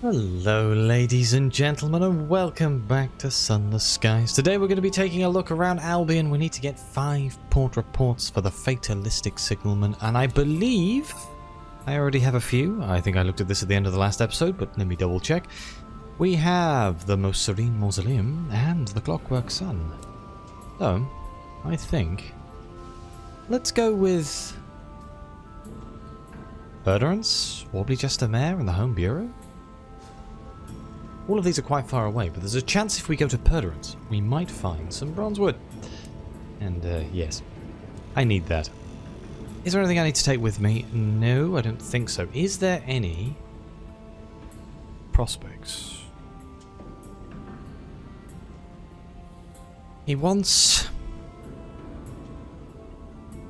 Hello ladies and gentlemen, and welcome back to Sunless Skies. Today we're going to be taking a look around Albion. We need to get 5 port reports for the fatalistic signalman, and I believe I already have a few. I think I looked at this at the end of the last episode, but let me double check. We have the Most Serene Mausoleum and the Clockwork Sun. So, I think let's go with Perdurance, Wobbly Jester Mare, and the Home Bureau. All of these are quite far away, but there's a chance if we go to Perdurance, we might find some bronze wood. And, yes, I need that. Is there anything I need to take with me? No, I don't think so. Is there any prospects? He wants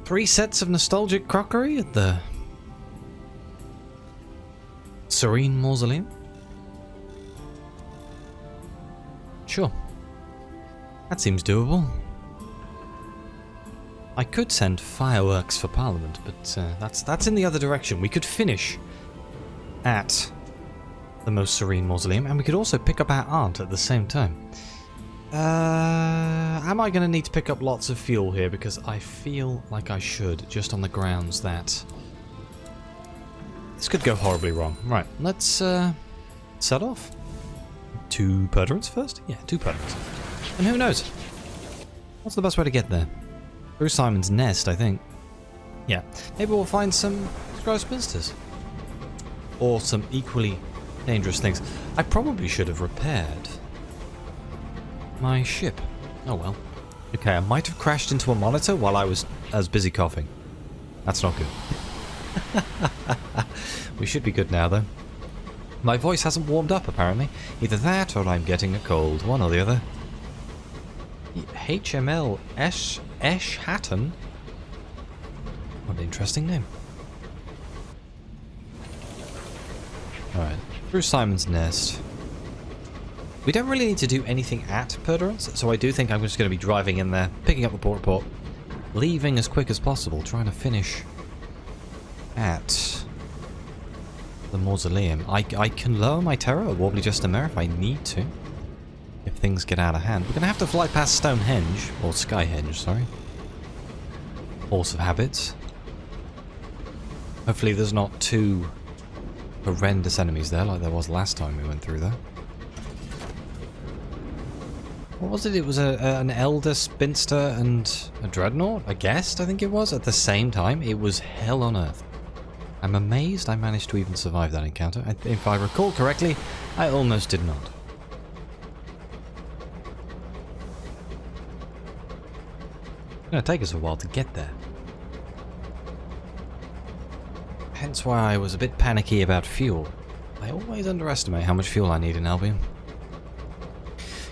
3 sets of nostalgic crockery at the Serene Mausoleum. Sure. That seems doable. I could send fireworks for Parliament, but that's in the other direction. We could finish at the Most Serene Mausoleum, and we could also pick up our aunt at the same time. Am I going to need to pick up lots of fuel here? Because I feel like I should, just on the grounds that this could go horribly wrong. Right, let's set off. 2 Perdurance first? Yeah, 2 Perdurance. And who knows? What's the best way to get there? Through Simon's Nest, I think. Yeah, maybe we'll find some Scry Spinsters. Or some equally dangerous things. I probably should have repaired my ship. Oh well. Okay, I might have crashed into a monitor while I was busy coughing. That's not good. We should be good now, though. My voice hasn't warmed up, apparently. Either that, or I'm getting a cold. One or the other. HML Esh Hatton? What an interesting name. Alright, through Simon's Nest. We don't really need to do anything at Perdurance, so I do think I'm just going to be driving in there, picking up the port report, leaving as quick as possible, trying to finish at the Mausoleum. I can lower my terror at Wobbly Jester Mare if I need to. If things get out of hand. We're going to have to fly past Stonehenge, or Skyhenge, sorry. Horse of Habits. Hopefully there's not too horrendous enemies there like there was last time we went through there. What was it? It was an Elder Spinster and a Dreadnought? A Guest, I think it was, at the same time. It was hell on earth. I'm amazed I managed to even survive that encounter. If I recall correctly, I almost did not. It's going to take us a while to get there. Hence why I was a bit panicky about fuel. I always underestimate how much fuel I need in Albion.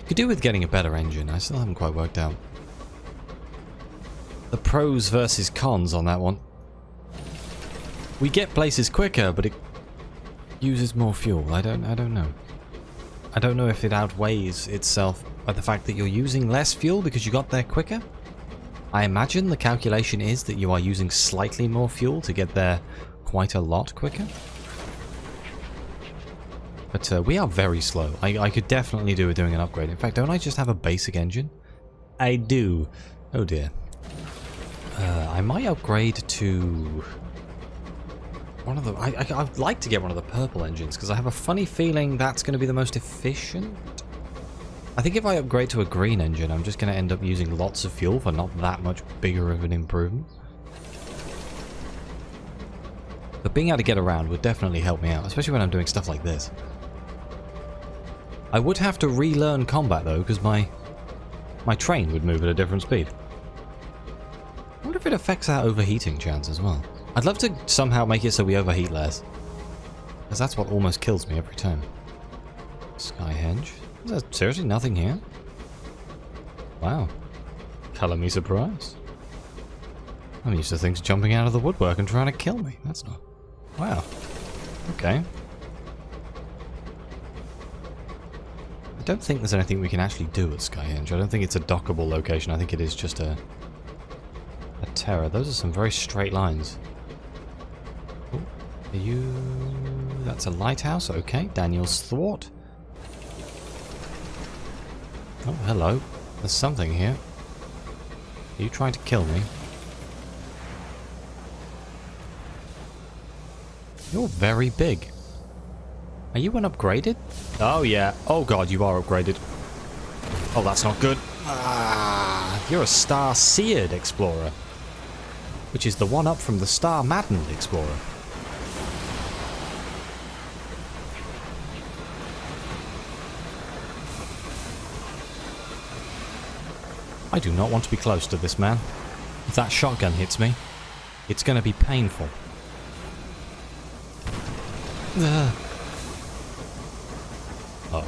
Could do with getting a better engine. I still haven't quite worked out the pros versus cons on that one. We get places quicker, but it uses more fuel. I don't know. I don't know if it outweighs itself by the fact that you're using less fuel because you got there quicker. I imagine the calculation is that you are using slightly more fuel to get there quite a lot quicker. But we are very slow. I could definitely do with doing an upgrade. In fact, don't I just have a basic engine? I do. Oh dear. I might upgrade to one of the... I'd like to get one of the purple engines, because I have a funny feeling that's going to be the most efficient. I think if I upgrade to a green engine, I'm just going to end up using lots of fuel for not that much bigger of an improvement. But being able to get around would definitely help me out, especially when I'm doing stuff like this. I would have to relearn combat, though, because my train would move at a different speed. I wonder if it affects our overheating chance as well. I'd love to somehow make it so we overheat less, because that's what almost kills me every time. Skyhenge? Is there seriously nothing here? Wow. Colour me surprised. I'm used to things jumping out of the woodwork and trying to kill me. That's not... Wow. Okay. I don't think there's anything we can actually do at Skyhenge. I don't think it's a dockable location. I think it is just a terror. Those are some very straight lines. Ooh, are you... that's a lighthouse. Okay, Daniel's thwart. Oh, hello. There's something here. Are you trying to kill me? You're very big. Are you unupgraded? Oh, yeah. Oh, God, you are upgraded. Oh, that's not good. Ah, you're a star-seared explorer. Which is the one up from the star-maddened explorer. I do not want to be close to this man. If that shotgun hits me, it's going to be painful. Oh.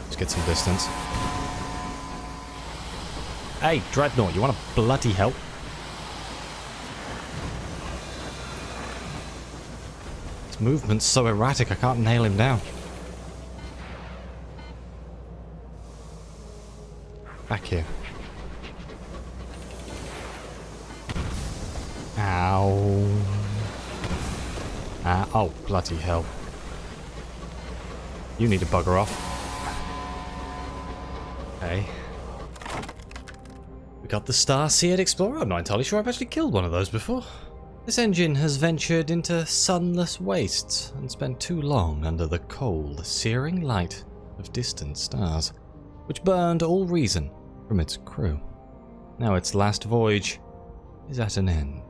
Let's get some distance. Hey, Dreadnought, you want to bloody help? His movement's so erratic, I can't nail him down. Back here. Ow. Oh, bloody hell. You need to bugger off. Okay. We got the Star-Seared Explorer. I'm not entirely sure I've actually killed one of those before. This engine has ventured into sunless wastes and spent too long under the cold, searing light of distant stars, which burned all reason from its crew. Now its last voyage is at an end.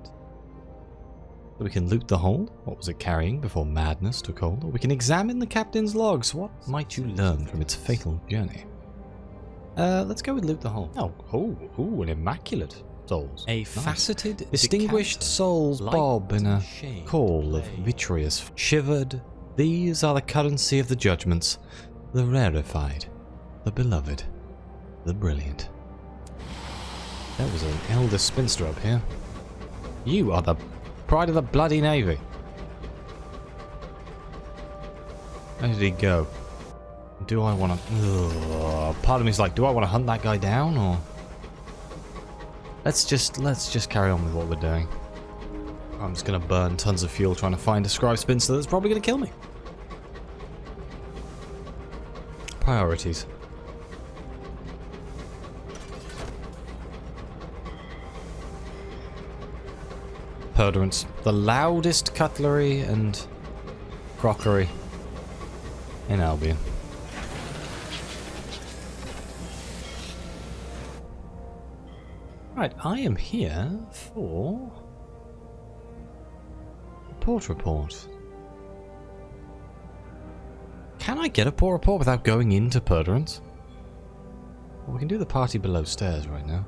So we can loot the hold. What was it carrying before madness took hold? Or we can examine the captain's logs. What might you learn from its fatal journey? Let's go with loot the hold. Oh, an immaculate souls. A faceted, distinguished souls bob in a call of vitreous shivered. These are the currency of the judgments, the rarefied, the beloved, the brilliant. There was an elder spinster up here. You are the pride of the bloody navy. Where did he go? Do I want to... part of me is like, do I want to hunt that guy down, or... Let's just carry on with what we're doing. I'm just going to burn tons of fuel trying to find a scribe spinster that's probably going to kill me. Priorities. Purderants. The loudest cutlery and crockery in Albion. Right, I am here for a port report. Can I get a port report without going into Purderants? Well, we can do the party below stairs right now.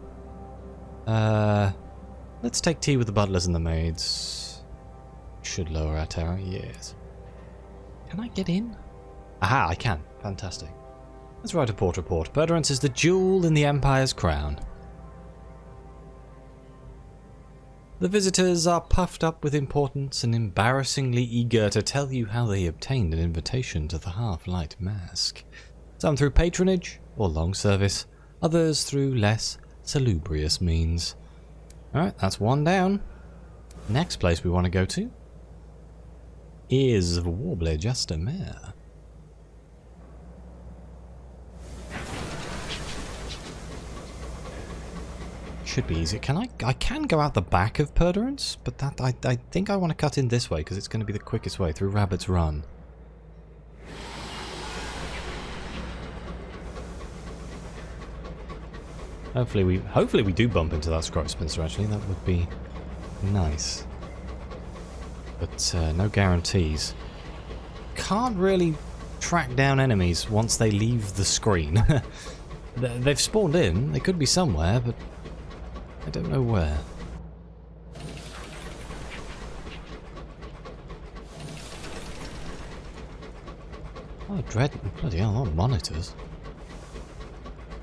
Let's take tea with the butlers and the maids. Should lower our terror, yes. Can I get in? Aha, I can. Fantastic. Let's write a port report. Purderants is the jewel in the Empire's crown. The visitors are puffed up with importance and embarrassingly eager to tell you how they obtained an invitation to the Half-Light Masque. Some through patronage or long service, others through less salubrious means. Alright, that's one down. Next place we want to go to is Warbler Juster Mare. Should be easy. I can go out the back of Purderants, but that I think I want to cut in this way because it's going to be the quickest way through Rabbit's Run. Hopefully we do bump into that Scrot Spinster actually. That would be nice. But no guarantees. Can't really track down enemies once they leave the screen. They've spawned in. They could be somewhere, but I don't know where. Oh, bloody hell, a lot of monitors.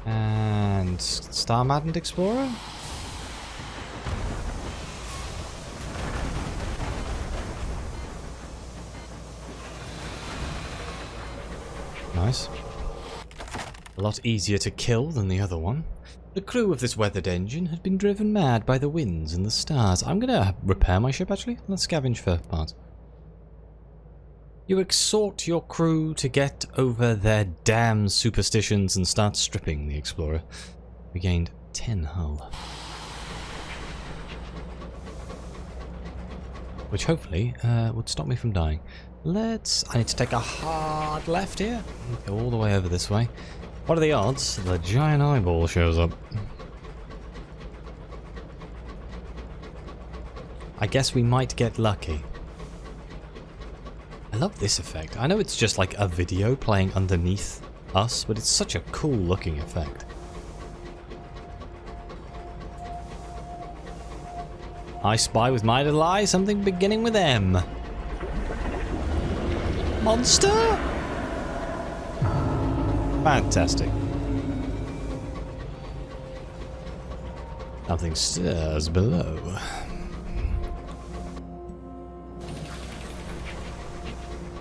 And Star Maddened Explorer? Nice. A lot easier to kill than the other one. The crew of this weathered engine had been driven mad by the winds and the stars. I'm gonna repair my ship actually. Let's scavenge for parts. You exhort your crew to get over their damn superstitions and start stripping the explorer. We gained 10 hull. Which hopefully would stop me from dying. I need to take a hard left here. Go all the way over this way. What are the odds the giant eyeball shows up? I guess we might get lucky. I love this effect. I know it's just like a video playing underneath us, but it's such a cool looking effect. I spy with my little eye something beginning with M. Monster? Fantastic. Something stirs below.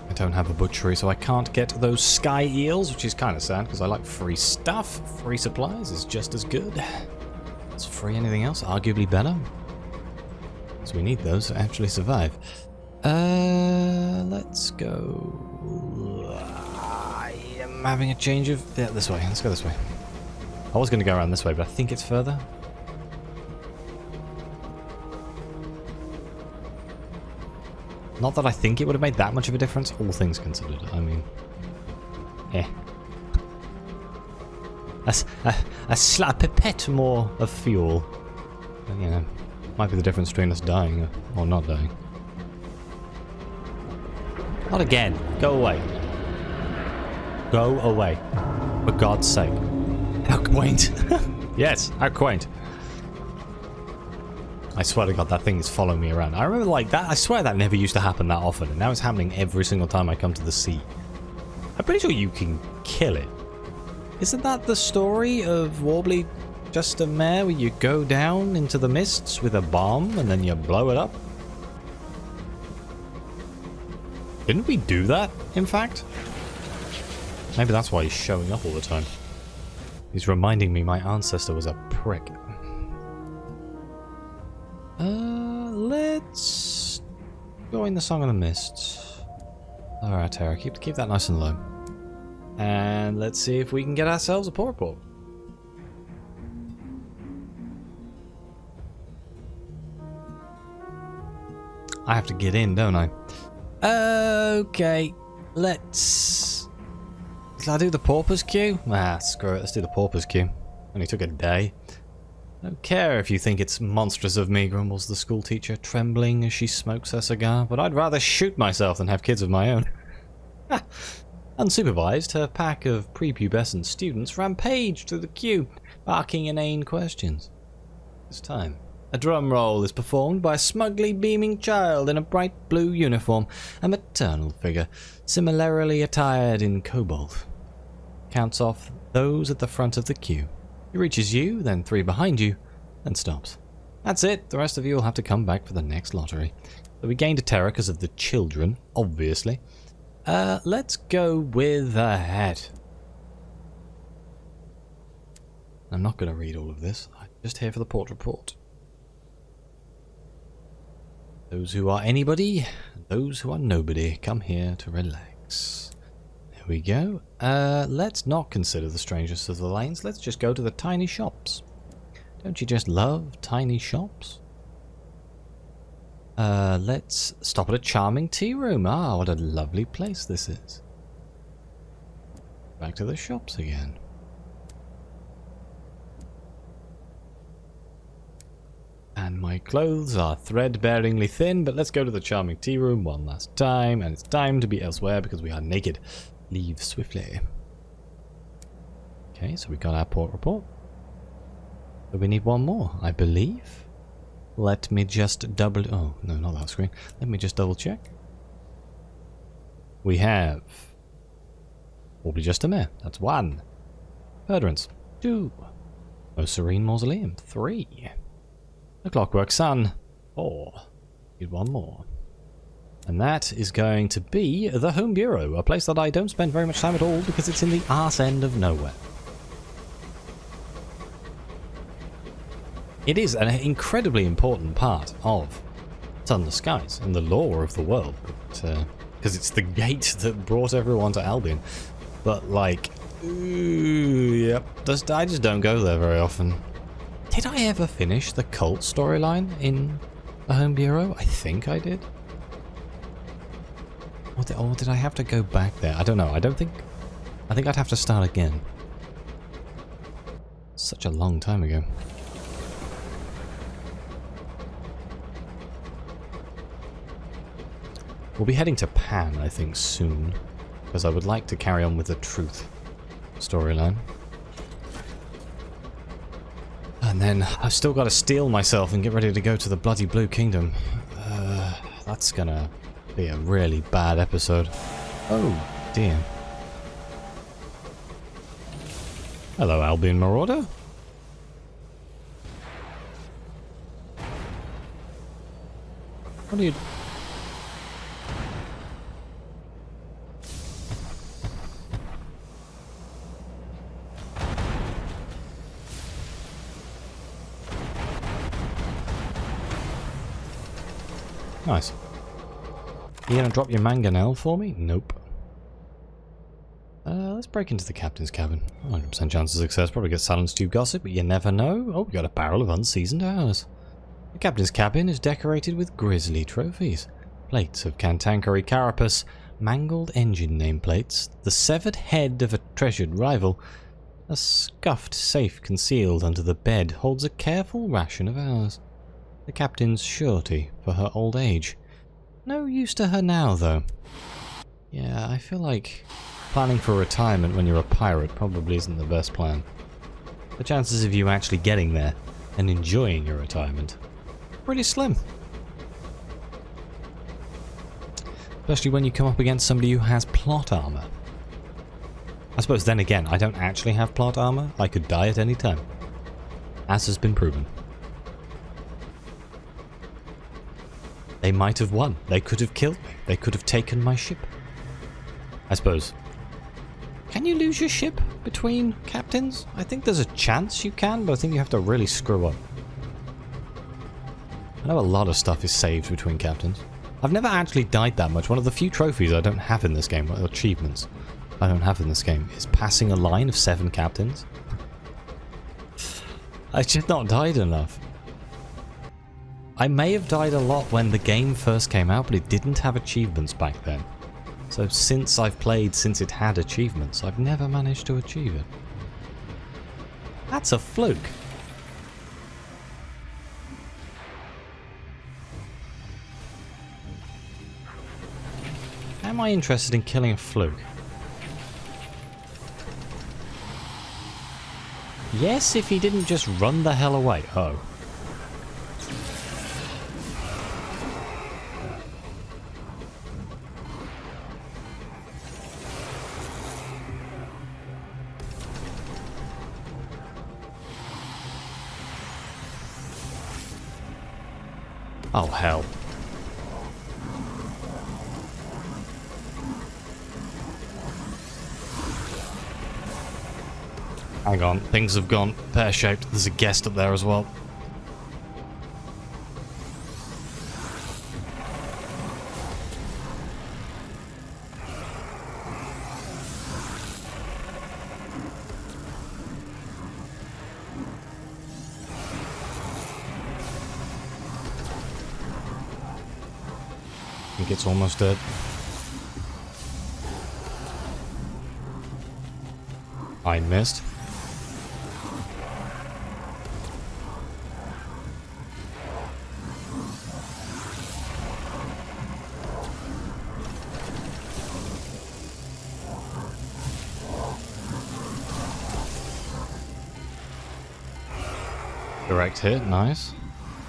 I don't have a butchery, so I can't get those sky eels, which is kind of sad because I like free stuff. Free supplies is just as good. It's free anything else, arguably better. So we need those to actually survive. Let's go. I am having a change of... Yeah, this way. Let's go this way. I was going to go around this way, but I think it's further. Not that I think it would have made that much of a difference, all things considered. I mean... A pipette more of fuel. You know, might be the difference between us dying or not dying. Not again. Go away. Go away. For God's sake. How quaint. Yes, how quaint. I swear to God, that thing is following me around. I remember like that. I swear that never used to happen that often, and now it's happening every single time I come to the sea. I'm pretty sure you can kill it. Isn't that the story of Warbly Just a Mare, where you go down into the mists with a bomb and then you blow it up? Didn't we do that, in fact? Maybe that's why he's showing up all the time. He's reminding me my ancestor was a prick. Let's join the Song of the Mists. Alright, Terra, keep that nice and low. And let's see if we can get ourselves a port report. I have to get in, don't I? Okay, let's... Shall I do the Pauper's Queue? Ah, screw it, let's do the Pauper's Queue. Only took a day. Don't care if you think it's monstrous of me, grumbles the school teacher, trembling as she smokes her cigar, but I'd rather shoot myself than have kids of my own. Unsupervised, her pack of prepubescent students rampage through the queue, barking inane questions. This time, a drum roll is performed by a smugly beaming child in a bright blue uniform, a maternal figure, similarly attired in cobalt. Counts off those at the front of the queue. He reaches you, then 3 behind you, and stops. That's it, the rest of you will have to come back for the next lottery. So we gained a terror because of the children, obviously. Let's go with a hat. I'm not going to read all of this, I'm just here for the port report. Those who are anybody, those who are nobody, come here to relax. There we go. Let's not consider the strangest of the lanes. Let's just go to the tiny shops. Don't you just love tiny shops? Let's stop at a charming tea room. Ah, what a lovely place this is. Back to the shops again. And my clothes are threadbaringly thin, but let's go to the charming tea room one last time. And it's time to be elsewhere because we are naked. Leave swiftly. Okay, so we got our port report. But we need one more, I believe. Let me just double... Oh, no, not that screen. Let me just double check. We have... Warbly Just a Mare. That's 1. Perdurance. 2. Most Serene Mausoleum. 3. The Clockwork Sun. 4. Need one more. And that is going to be the Home Bureau, a place that I don't spend very much time at all because it's in the arse end of nowhere. It is an incredibly important part of Sunless Skies and the lore of the world, but because it's the gate that brought everyone to Albion. But like, ooh, yep, I just don't go there very often. Did I ever finish the cult storyline in the Home Bureau? I think I did. Or did I have to go back there? I don't know. I think I'd have to start again. Such a long time ago. We'll be heading to Pan, I think, soon. Because I would like to carry on with the Truth storyline. And then I've still got to steel myself and get ready to go to the bloody Blue Kingdom. That's gonna be a really bad episode. Oh, dear. Hello, Albion Marauder. What are you... Nice. You gonna drop your mangonel for me? Nope. Let's break into the captain's cabin. 100% chance of success. Probably get silenced to gossip, but you never know. Oh, we got a barrel of unseasoned hours. The captain's cabin is decorated with grisly trophies. Plates of cantankerous carapace, mangled engine nameplates, the severed head of a treasured rival. A scuffed safe concealed under the bed holds a careful ration of hours. The captain's surety for her old age. No use to her now, though. Yeah, I feel like planning for retirement when you're a pirate probably isn't the best plan. The chances of you actually getting there and enjoying your retirement pretty slim. Especially when you come up against somebody who has plot armor. I suppose then again, I don't actually have plot armor. I could die at any time. As has been proven. They might have won. They could have killed me. They could have taken my ship. I suppose. Can you lose your ship between captains? I think there's a chance you can, but I think you have to really screw up. I know a lot of stuff is saved between captains. I've never actually died that much. One of the few trophies I don't have in this game, or achievements I don't have in this game, is passing a line of 7 captains. I've just not died enough. I may have died a lot when the game first came out, but it didn't have achievements back then. So since I've played since it had achievements, I've never managed to achieve it. That's a fluke. Am I interested in killing a fluke? Yes, if he didn't just run the hell away. Oh. Oh, hell. Hang on, things have gone pear-shaped. There's a guest up there as well. I think it's almost dead. I missed. Direct hit, nice.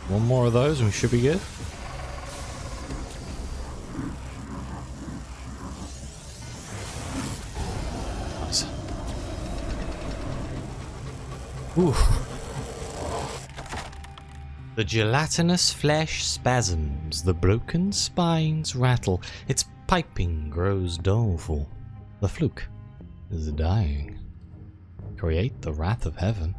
One more of those and we should be good. Nice. Ooh. The gelatinous flesh spasms, the broken spines rattle, its piping grows doleful. The fluke is dying. Create the wrath of heaven.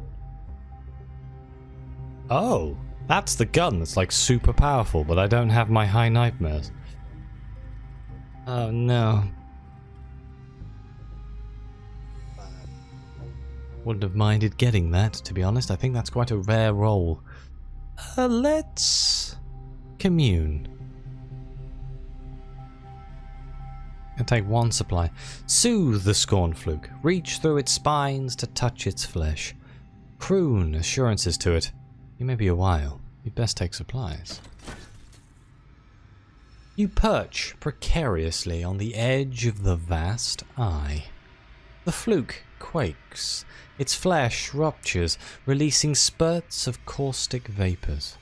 Oh, that's the gun that's like super powerful, but I don't have my high nightmares. Oh no. Wouldn't have minded getting that, to be honest. I think that's quite a rare roll. Let's commune. And take one supply. Soothe the scornfluke. Reach through its spines to touch its flesh. Croon assurances to it. You may be a while. You'd best take supplies. You perch precariously on the edge of the vast eye. The fluke quakes. Its flesh ruptures, releasing spurts of caustic vapors.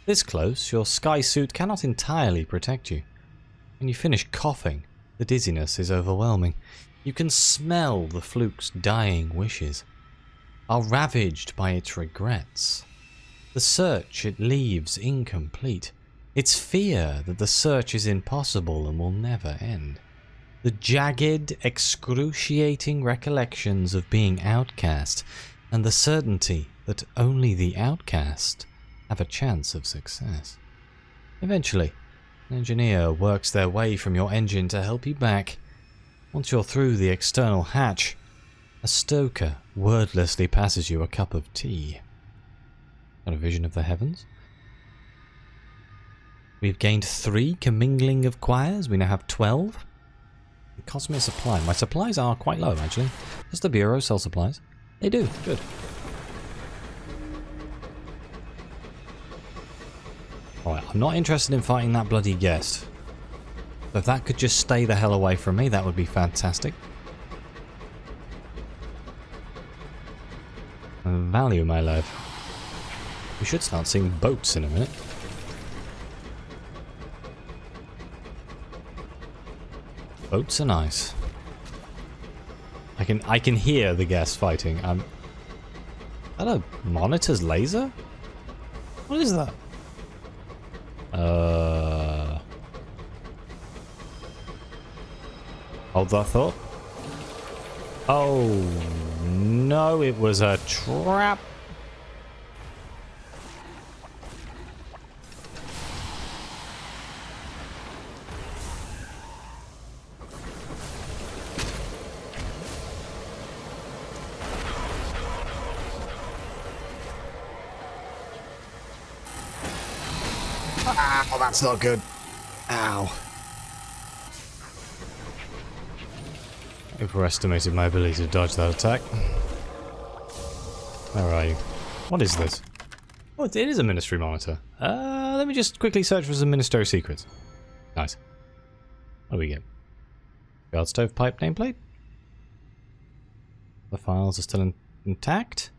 This close, your sky suit cannot entirely protect you. When you finish coughing, the dizziness is overwhelming. You can smell the fluke's dying wishes, are ravaged by its regrets. The search it leaves incomplete. Its fear that the search is impossible and will never end. The jagged, excruciating recollections of being outcast, and the certainty that only the outcast have a chance of success. Eventually, an engineer works their way from your engine to help you back. Once you're through the external hatch, a stoker wordlessly passes you a cup of tea. Got a vision of the heavens? We've gained 3 commingling of choirs. We now have 12. It cost me a supply. My supplies are quite low, actually. Does the Bureau sell supplies? They do. Good. Alright, I'm not interested in fighting that bloody guest. But if that could just stay the hell away from me, that would be fantastic. Value, my love. We should start seeing boats in a minute. Boats are nice. I can hear the guests fighting. Is that a monitor's laser? What is that? Hold that thought. Oh no, it was a trap. Oh, that's not good. Ow. I overestimated my ability to dodge that attack. Where are you? What is this? Oh, it is a ministry monitor. Let me just quickly search for some ministerial secrets. Nice. What do we get? Guard stovepipe nameplate. The files are still intact.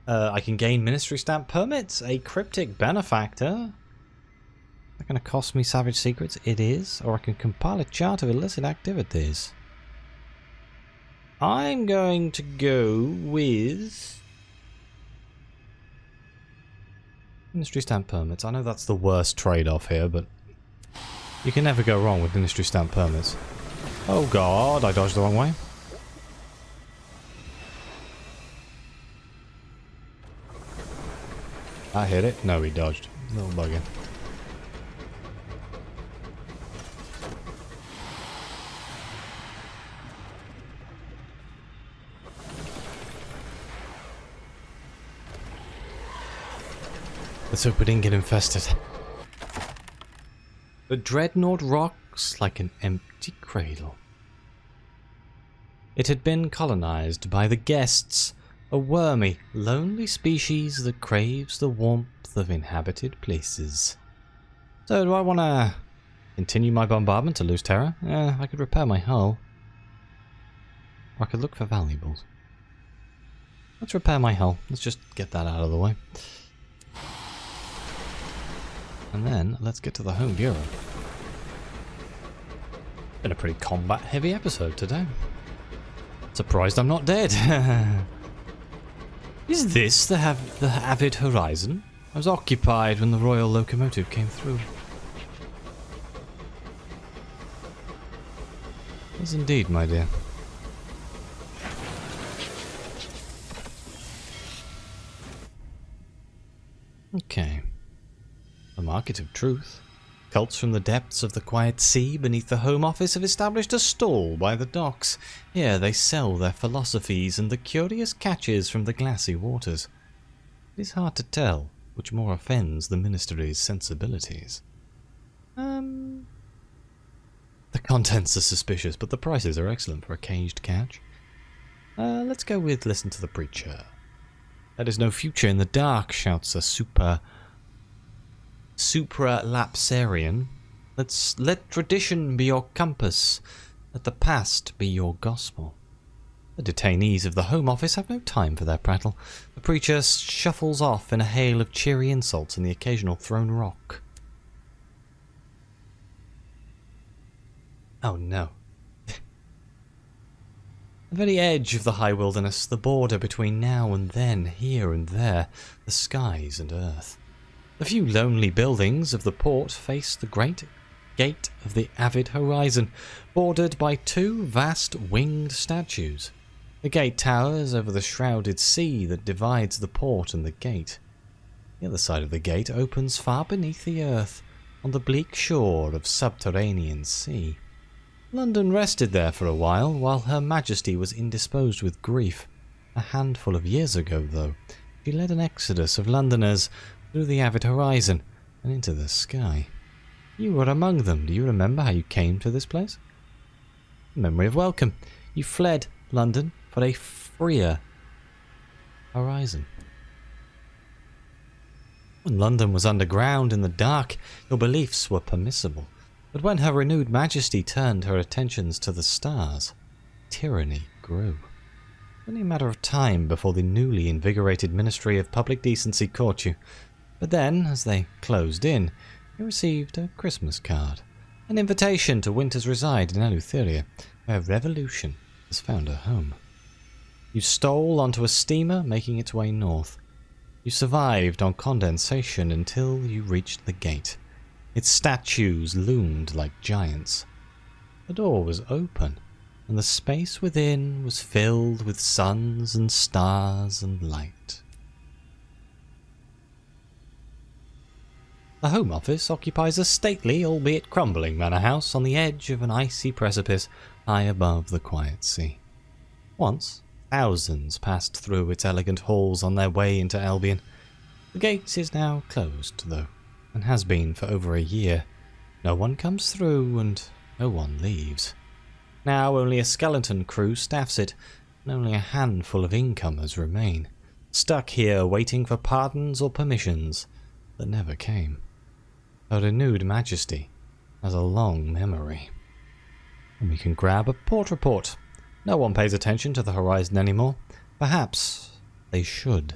I can gain ministry stamp permits. A cryptic benefactor. Is that going to cost me savage secrets? It is. Or I can compile a chart of illicit activities. I'm going to go with ministry stamp permits. I know that's the worst trade-off here, but you can never go wrong with ministry stamp permits. Oh god, I dodged the wrong way. I hit it. No, he dodged. Little bugger. Let's hope we didn't get infested. The dreadnought rocks like an empty cradle. It had been colonized by the guests, a wormy, lonely species that craves the warmth of inhabited places. So do I want to continue my bombardment to lose terror? I could repair my hull. Or I could look for valuables. Let's repair my hull. Let's just get that out of the way. And then, let's get to the home bureau. Been a pretty combat-heavy episode today. Surprised I'm not dead. Is this the avid horizon? I was occupied when the royal locomotive came through. Yes, indeed, my dear. Okay. The Market of Truth. cults from the depths of the quiet sea beneath the Home Office have established a stall by the docks. Here they sell their philosophies and the curious catches from the glassy waters. It is hard to tell which more offends the Ministry's sensibilities. The contents are suspicious, but the prices are excellent for a caged catch. Let's go with listen to the preacher. There is no future in the dark, shouts a supralapsarian. Let tradition be your compass, let the past be your gospel. The detainees of the Home Office have no time for their prattle. The preacher shuffles off in a hail of cheery insults and the occasional thrown rock. Oh no. The very edge of the high wilderness, the border between now and then, here and there, the skies and earth. The few lonely buildings of the port face the great gate of the avid horizon, bordered by two vast winged statues. The gate towers over the shrouded sea that divides the port and the gate. The other side of the gate opens far beneath the earth, on the bleak shore of subterranean sea. London rested there for a while Her Majesty was indisposed with grief. A handful of years ago, though, she led an exodus of Londoners through the avid horizon and into the sky. You were among them. Do you remember how you came to this place? Memory of welcome. You fled London for a freer horizon. When London was underground in the dark, your beliefs were permissible. But when Her renewed Majesty turned her attentions to the stars, tyranny grew. Only a matter of time before the newly invigorated Ministry of Public Decency caught you. But then, as they closed in, you received a Christmas card, an invitation to winter's reside in Eleutheria, where revolution has found a home. You stole onto a steamer making its way north. You survived on condensation until you reached the gate. Its statues loomed like giants. The door was open, and the space within was filled with suns and stars and light. The Home Office occupies a stately, albeit crumbling manor house on the edge of an icy precipice high above the quiet sea. Once, thousands passed through its elegant halls on their way into Albion. The gate is now closed, though, and has been for over a year. No one comes through and no one leaves. Now only a skeleton crew staffs it, and only a handful of incomers remain, stuck here waiting for pardons or permissions that never came. Her renewed Majesty has a long memory. And we can grab a port report. No one pays attention to the horizon anymore. Perhaps they should.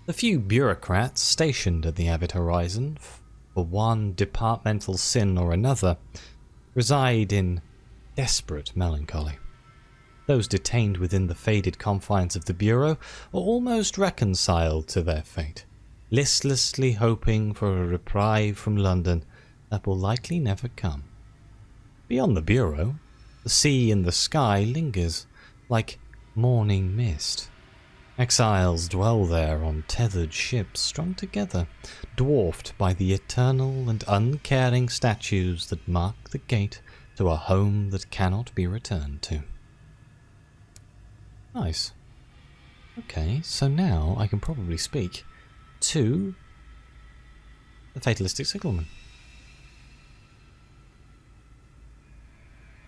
The few bureaucrats stationed at the avid horizon, for one departmental sin or another, reside in desperate melancholy. Those detained within the faded confines of the Bureau are almost reconciled to their fate, listlessly hoping for a reprieve from London that will likely never come. Beyond the Bureau, the sea and the sky lingers like morning mist. Exiles dwell there on tethered ships strung together, dwarfed by the eternal and uncaring statues that mark the gate to a home that cannot be returned to. Nice. Okay, so now I can probably speak to the fatalistic signalman.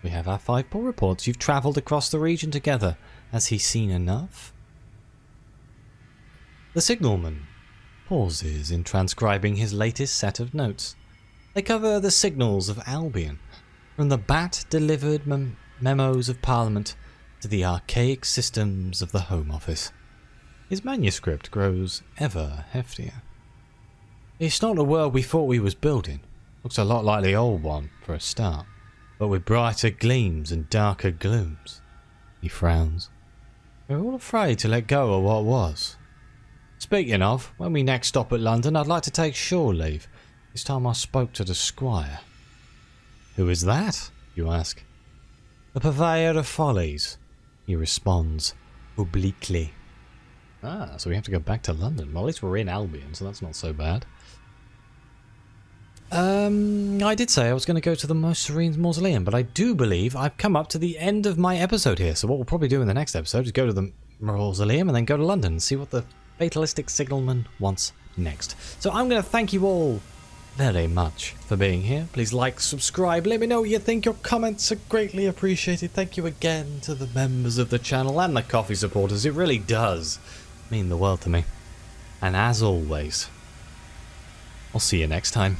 We have our 5 poor reports. You've travelled across the region together. Has he seen enough? The signalman pauses in transcribing his latest set of notes. They cover the signals of Albion, from the bat-delivered memos of Parliament to the archaic systems of the Home Office. His manuscript grows ever heftier. It's not the world we thought we was building. Looks a lot like the old one, for a start, but with brighter gleams and darker glooms. He frowns. We're all afraid to let go of what was. Speaking of, when we next stop at London, I'd like to take shore leave. This time I spoke to the squire. Who is that, you ask? The purveyor of follies, he responds, obliquely. Ah, so we have to go back to London. Well, at least we're in Albion, so that's not so bad. I did say I was going to go to the Most Serene Mausoleum, but I do believe I've come up to the end of my episode here. So what we'll probably do in the next episode is go to the Mausoleum and then go to London and see what the fatalistic signalman wants next. So I'm going to thank you all very much for being here. Please like, subscribe, let me know what you think. Your comments are greatly appreciated. Thank you again to the members of the channel and the coffee supporters. It really does mean the world to me. And as always, I'll see you next time.